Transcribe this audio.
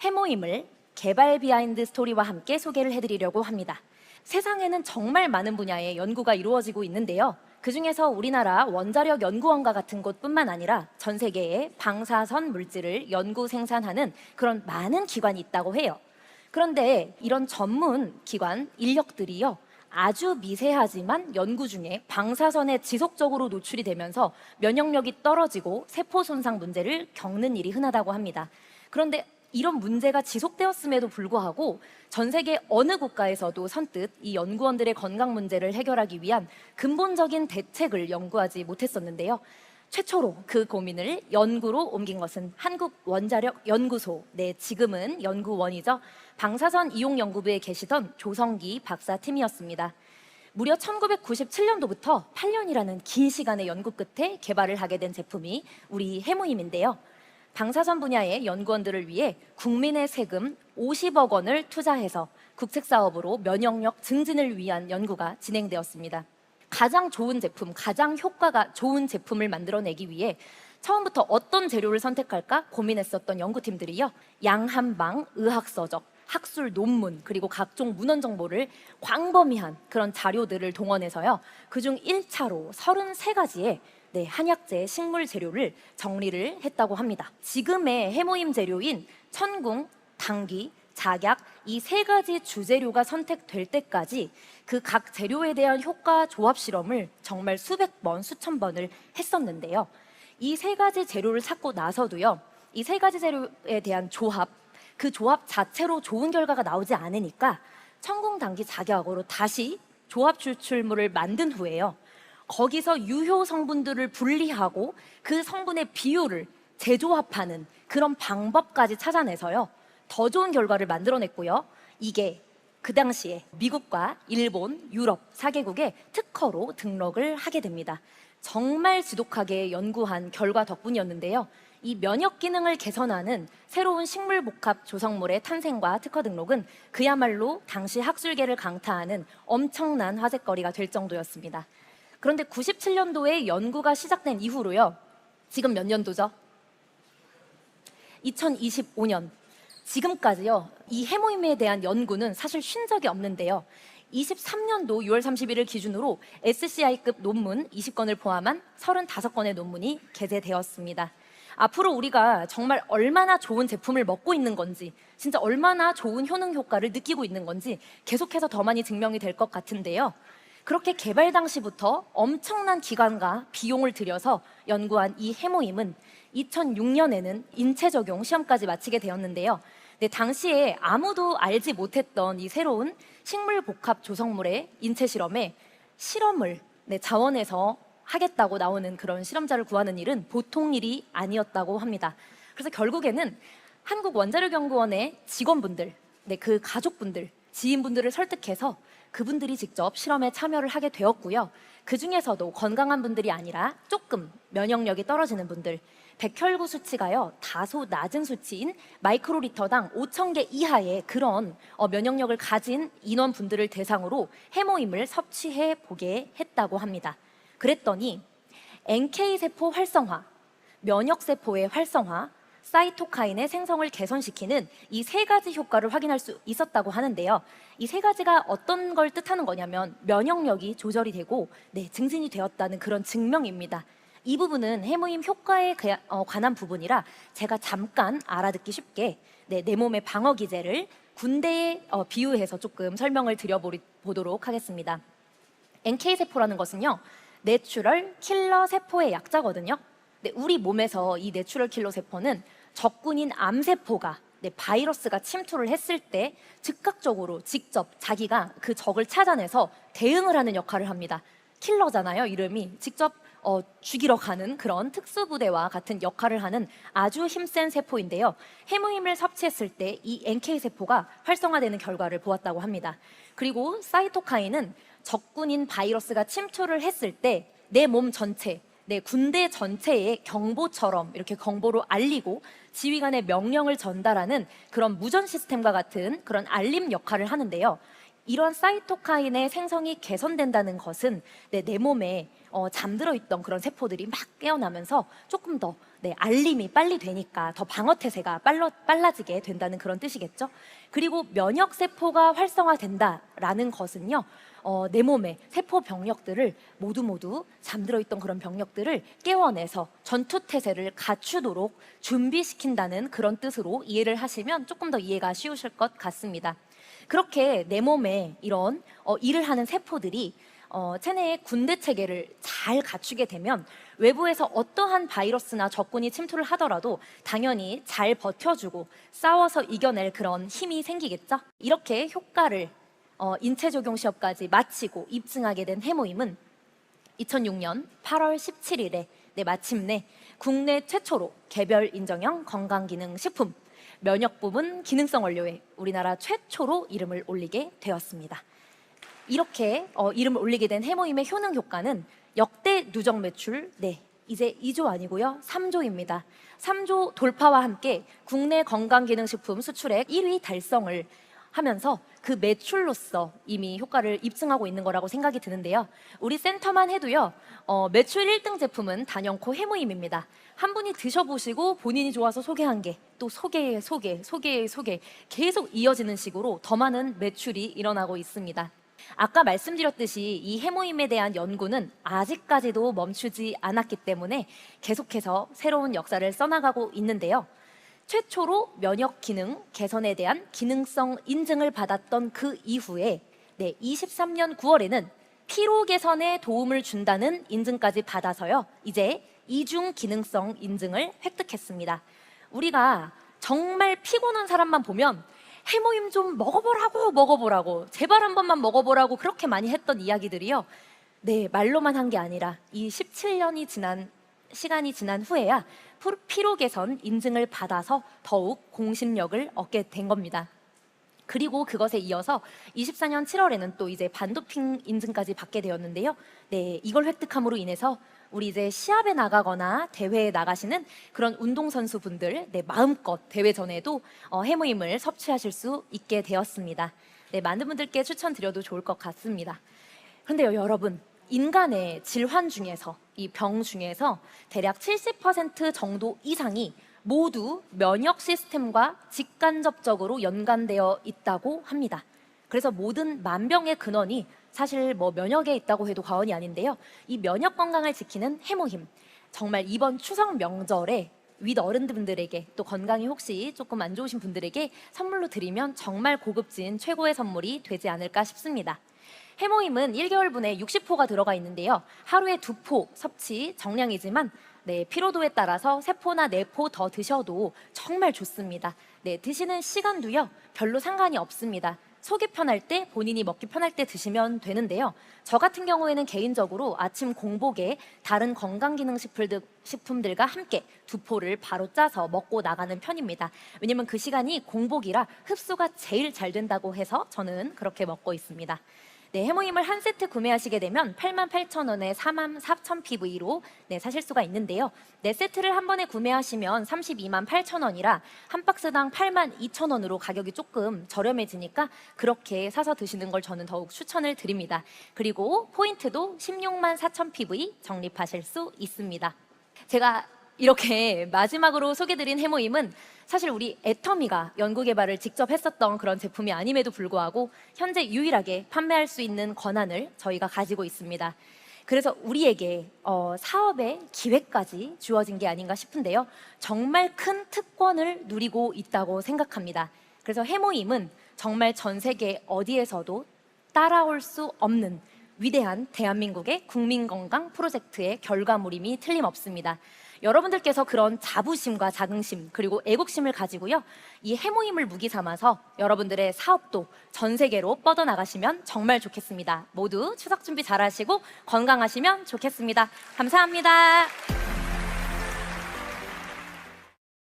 해모임을 개발 비하인드 스토리와 함께 소개를 해드리려고 합니다. 세상에는 정말 많은 분야의 연구가 이루어지고 있는데요. 그중에서 우리나라 원자력 연구원과 같은 곳뿐만 아니라 전 세계에 방사선 물질을 연구 생산하는 그런 많은 기관이 있다고 해요. 그런데 이런 전문 기관 인력들이요, 아주 미세하지만 연구 중에 방사선에 지속적으로 노출이 되면서 면역력이 떨어지고 세포 손상 문제를 겪는 일이 흔하다고 합니다. 그런데 이런 문제가 지속되었음에도 불구하고 전 세계 어느 국가에서도 선뜻 이 연구원들의 건강 문제를 해결하기 위한 근본적인 대책을 연구하지 못했었는데요. 최초로 그 고민을 연구로 옮긴 것은 한국원자력연구소, 지금은 연구원이죠. 방사선 이용연구부에 계시던 조성기 박사팀이었습니다. 무려 1997년도부터 8년이라는 긴 시간의 연구 끝에 개발을 하게 된 제품이 우리 해모임인데요. 방사선 분야의 연구원들을 위해 국민의 세금 50억 원을 투자해서 국책사업으로 면역력 증진을 위한 연구가 진행되었습니다. 가장 좋은 제품, 가장 효과가 좋은 제품을 만들어내기 위해 처음부터 어떤 재료를 선택할까 고민했었던 연구팀들이요, 양한방 의학서적, 학술 논문, 그리고 각종 문헌 정보를 광범위한 그런 자료들을 동원해서요, 그중 1차로 33가지의 한약재 식물 재료를 정리를 했다고 합니다. 지금의 해모임 재료인 천궁, 당귀, 작약, 이 3가지 주재료가 선택될 때까지 그 각 재료에 대한 효과 조합 실험을 정말 수백 번, 수천 번을 했었는데요. 이 3가지 재료를 찾고 나서도요, 이 3가지 재료에 대한 조합, 그 조합 자체로 좋은 결과가 나오지 않으니까 천궁, 당귀, 작약으로 다시 조합 추출물을 만든 후에요, 거기서 유효 성분들을 분리하고 그 성분의 비율을 재조합하는 그런 방법까지 찾아내서요, 더 좋은 결과를 만들어냈고요. 이게 그 당시에 미국과 일본, 유럽 4개국의 특허로 등록을 하게 됩니다. 정말 지독하게 연구한 결과 덕분이었는데요. 이 면역 기능을 개선하는 새로운 식물 복합 조성물의 탄생과 특허 등록은 그야말로 당시 학술계를 강타하는 엄청난 화제거리가 될 정도였습니다. 그런데 97년도에 연구가 시작된 이후로요, 지금 몇 년도죠? 2025년 지금까지요, 이 해모임에 대한 연구는 사실 쉰 적이 없는데요. 23년도 6월 31일 기준으로 SCI급 논문 20건을 포함한 35건의 논문이 게재되었습니다. 앞으로 우리가 정말 얼마나 좋은 제품을 먹고 있는 건지, 진짜 얼마나 좋은 효능 효과를 느끼고 있는 건지 계속해서 더 많이 증명이 될 것 같은데요. 그렇게 개발 당시부터 엄청난 기간과 비용을 들여서 연구한 이 해모임은 2006년에는 인체 적용 시험까지 마치게 되었는데요. 당시에 아무도 알지 못했던 이 새로운 식물 복합 조성물의 인체 실험에 실험을 자원해서 하겠다고 나오는 그런 실험자를 구하는 일은 보통 일이 아니었다고 합니다. 그래서 결국에는 한국원자력연구원의 직원분들, 그 가족분들, 지인분들을 설득해서 그분들이 직접 실험에 참여를 하게 되었고요. 그 중에서도 건강한 분들이 아니라 조금 면역력이 떨어지는 분들, 백혈구 수치가요, 다소 낮은 수치인 마이크로리터당 5,000개 이하의 그런 면역력을 가진 인원분들을 대상으로 해모임을 섭취해 보게 했다고 합니다. 그랬더니 NK세포 활성화, 면역세포의 활성화, 사이토카인의 생성을 개선시키는 이 3가지 효과를 확인할 수 있었다고 하는데요. 이 3가지가 어떤 걸 뜻하는 거냐면 면역력이 조절이 되고 증진이 되었다는 그런 증명입니다. 이 부분은 해모임 효과에 관한 부분이라 제가 잠깐 알아듣기 쉽게 내 몸의 방어 기제를 군대에 비유해서 조금 설명을 드려보도록 하겠습니다. NK세포라는 것은요, 내추럴 킬러 세포의 약자거든요. 우리 몸에서 이 내추럴 킬러 세포는 적군인 암세포가 바이러스가 침투를 했을 때 즉각적으로 직접 자기가 그 적을 찾아내서 대응을 하는 역할을 합니다. 킬러잖아요, 이름이. 직접 죽이러 가는 그런 특수부대와 같은 역할을 하는 아주 힘센 세포인데요. 해모임을 섭취했을 때 이 NK세포가 활성화되는 결과를 보았다고 합니다. 그리고 사이토카인은 적군인 바이러스가 침투를 했을 때 내 몸 전체, 군대 전체의 경보처럼 이렇게 경보로 알리고 지휘관의 명령을 전달하는 그런 무전 시스템과 같은 그런 알림 역할을 하는데요. 이런 사이토카인의 생성이 개선된다는 것은 내 몸에 잠들어 있던 그런 세포들이 막 깨어나면서 조금 더 알림이 빨리 되니까 더 방어 태세가 빨라지게 된다는 그런 뜻이겠죠. 그리고 면역 세포가 활성화된다라는 것은요, 내 몸의 세포 병력들을 모두 잠들어 있던 그런 병력들을 깨워내서 전투 태세를 갖추도록 준비시킨다는 그런 뜻으로 이해를 하시면 조금 더 이해가 쉬우실 것 같습니다. 그렇게 내 몸에 이런 일을 하는 세포들이 체내의 군대 체계를 잘 갖추게 되면 외부에서 어떠한 바이러스나 적군이 침투를 하더라도 당연히 잘 버텨주고 싸워서 이겨낼 그런 힘이 생기겠죠. 이렇게 효과를 인체 적용 시험까지 마치고 입증하게 된 해모임은 2006년 8월 17일에 마침내 국내 최초로 개별 인정형 건강기능식품 면역 부분 기능성 원료에 우리나라 최초로 이름을 올리게 되었습니다. 이렇게 이름을 올리게 된 해모임의 효능 효과는 역대 누적 매출 이제 2조 아니고요 3조입니다. 3조 돌파와 함께 국내 건강기능식품 수출액 1위 달성을 하면서 그 매출로서 이미 효과를 입증하고 있는 거라고 생각이 드는데요. 우리 센터만 해도요 매출 1등 제품은 단연코 해모임입니다. 한 분이 드셔보시고 본인이 좋아서 소개한 게 또 소개 계속 이어지는 식으로 더 많은 매출이 일어나고 있습니다. 아까 말씀드렸듯이 이 해모임에 대한 연구는 아직까지도 멈추지 않았기 때문에 계속해서 새로운 역사를 써나가고 있는데요. 최초로 면역 기능 개선에 대한 기능성 인증을 받았던 그 이후에 23년 9월에는 피로 개선에 도움을 준다는 인증까지 받아서요. 이제 이중 기능성 인증을 획득했습니다. 우리가 정말 피곤한 사람만 보면 해모임 좀 먹어보라고 제발 한 번만 먹어보라고 그렇게 많이 했던 이야기들이요. 말로만 한 게 아니라 이 17년이 지난 시간이 지난 후에야 피로 개선 인증을 받아서 더욱 공신력을 얻게 된 겁니다. 그리고 그것에 이어서 24년 7월에는 또 이제 반도핑 인증까지 받게 되었는데요. 이걸 획득함으로 인해서 우리 이제 시합에 나가거나 대회에 나가시는 그런 운동선수분들 마음껏 대회 전에도 해모임을 섭취하실 수 있게 되었습니다. 많은 분들께 추천드려도 좋을 것 같습니다. 그런데요 여러분, 인간의 질환 중에서 이 병 중에서 대략 70% 정도 이상이 모두 면역 시스템과 직간접적으로 연관되어 있다고 합니다. 그래서 모든 만병의 근원이 사실 면역에 있다고 해도 과언이 아닌데요. 이 면역 건강을 지키는 해모힘, 정말 이번 추석 명절에 윗 어른분들에게 또 건강이 혹시 조금 안 좋으신 분들에게 선물로 드리면 정말 고급진 최고의 선물이 되지 않을까 싶습니다. 해모임은 1개월분에 60포가 들어가 있는데요. 하루에 2포 섭취 정량이지만 피로도에 따라서 3포나 4포 더 드셔도 정말 좋습니다. 드시는 시간도요 별로 상관이 없습니다. 속이 편할 때, 본인이 먹기 편할 때 드시면 되는데요. 저 같은 경우에는 개인적으로 아침 공복에 다른 건강기능식품들과 함께 2포를 바로 짜서 먹고 나가는 편입니다. 왜냐면 그 시간이 공복이라 흡수가 제일 잘 된다고 해서 저는 그렇게 먹고 있습니다. 해모임을 한 세트 구매하시게 되면 88,000원에 44,000PV로 사실 수가 있는데요. 4세트를 한 번에 구매하시면 328,000원이라 한 박스당 82,000원으로 가격이 조금 저렴해지니까 그렇게 사서 드시는 걸 저는 더욱 추천을 드립니다. 그리고 포인트도 164,000PV 적립하실 수 있습니다. 제가 이렇게 마지막으로 소개드린 해모임은 사실 우리 애터미가 연구 개발을 직접 했었던 그런 제품이 아님에도 불구하고 현재 유일하게 판매할 수 있는 권한을 저희가 가지고 있습니다. 그래서 우리에게 사업의 기회까지 주어진 게 아닌가 싶은데요. 정말 큰 특권을 누리고 있다고 생각합니다. 그래서 해모임은 정말 전 세계 어디에서도 따라올 수 없는 위대한 대한민국의 국민건강 프로젝트의 결과물임이 틀림없습니다. 여러분들께서 그런 자부심과 자긍심 그리고 애국심을 가지고요, 이 해모임을 무기 삼아서 여러분들의 사업도 전 세계로 뻗어나가시면 정말 좋겠습니다. 모두 추석 준비 잘 하시고 건강하시면 좋겠습니다. 감사합니다.